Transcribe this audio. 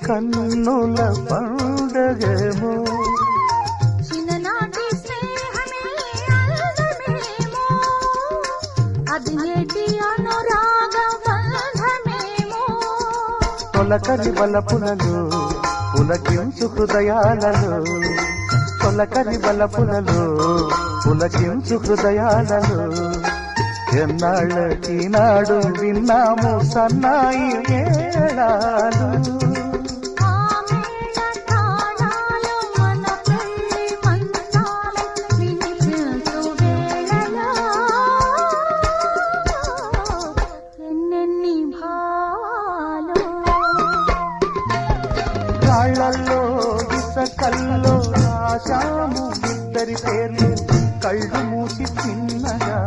కన్నుల పండగమో చిన్ననాటి స్నేహమే అందమేమో అది ఏటి అనురాగ బంధమేమో తొలకరి వలపులలో పులకించు హృదయాలలో తొలకరి వలపులలో పులకించు హృదయాలలో ఎన్నాళ్ళకి నాడు విన్నాము సన్నాయి మేళాలు రాళ్ళల్లో ఇసకల్లో రాశాము ఇద్దరి పేర్లు కళ్ళు మూసి చిన్నగా